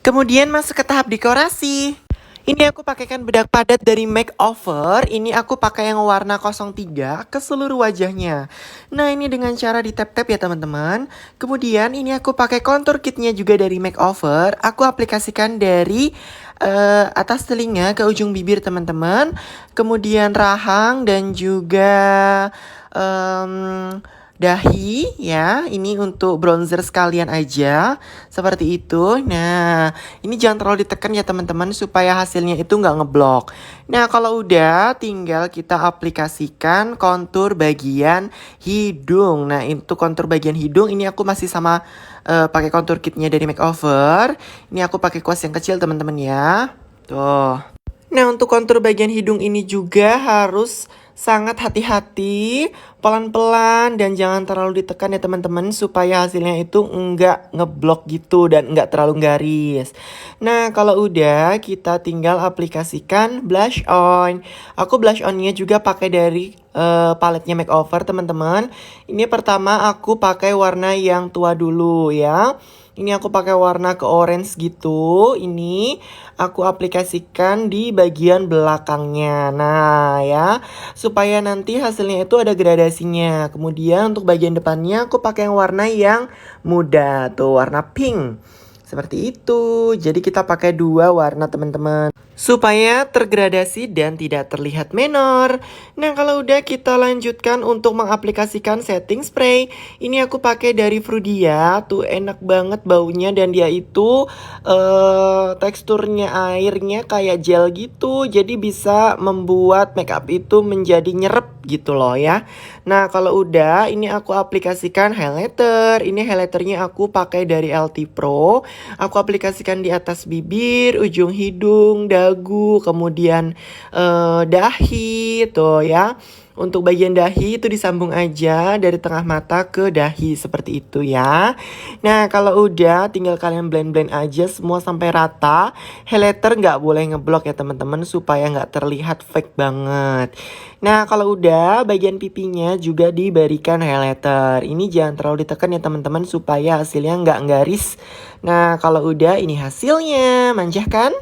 Kemudian masuk ke tahap dekorasi. Ini aku pakaikan bedak padat dari Makeover. Ini aku pakai yang warna 03 ke seluruh wajahnya. Nah, ini dengan cara di tap-tap ya teman-teman. Kemudian ini aku pakai contour kitnya juga dari Makeover. Aku aplikasikan dari atas telinga ke ujung bibir teman-teman. Kemudian rahang dan juga dahi ya. Ini untuk bronzer sekalian aja. Seperti itu. Nah, ini jangan terlalu ditekan ya teman-teman supaya hasilnya itu nggak ngeblok. Nah, kalau udah tinggal kita aplikasikan kontur bagian hidung. Nah, itu kontur bagian hidung ini aku masih sama pakai kontur kitnya dari Makeover. Ini aku pakai kuas yang kecil teman-teman ya. Tuh. Nah, untuk kontur bagian hidung ini juga harus sangat hati-hati, pelan-pelan dan jangan terlalu ditekan ya teman-teman supaya hasilnya itu enggak ngeblok gitu dan enggak terlalu garis. Nah, kalau udah kita tinggal aplikasikan blush on. Aku blush onnya juga pakai dari paletnya Makeover teman-teman. Ini pertama aku pakai warna yang tua dulu ya. Ini aku pakai warna ke orange gitu. Ini aku aplikasikan di bagian belakangnya. Nah ya, supaya nanti hasilnya itu ada gradasinya. Kemudian untuk bagian depannya aku pakai yang warna yang muda. Tuh warna pink. Seperti itu. Jadi kita pakai dua warna teman-teman. Supaya tergradasi dan tidak terlihat menor. Nah, kalau udah kita lanjutkan untuk mengaplikasikan setting spray. Ini aku pakai dari Frudia. Tuh enak banget baunya dan dia itu teksturnya airnya kayak gel gitu. Jadi bisa membuat makeup itu menjadi nyerep gitu loh ya. Nah, kalau udah ini aku aplikasikan highlighter. Ini highlighternya aku pakai dari LT Pro. Aku aplikasikan di atas bibir, ujung hidung, dagu, kemudian dahi tuh ya. Untuk bagian dahi itu disambung aja dari tengah mata ke dahi seperti itu ya. Nah, kalau udah tinggal kalian blend-blend aja semua sampai rata. Highlighter nggak boleh ngeblok ya teman-teman supaya nggak terlihat fake banget. Nah, kalau udah bagian pipinya juga diberikan highlighter. Ini jangan terlalu ditekan ya teman-teman supaya hasilnya nggak garis. Nah, kalau udah ini hasilnya. Manjah kan?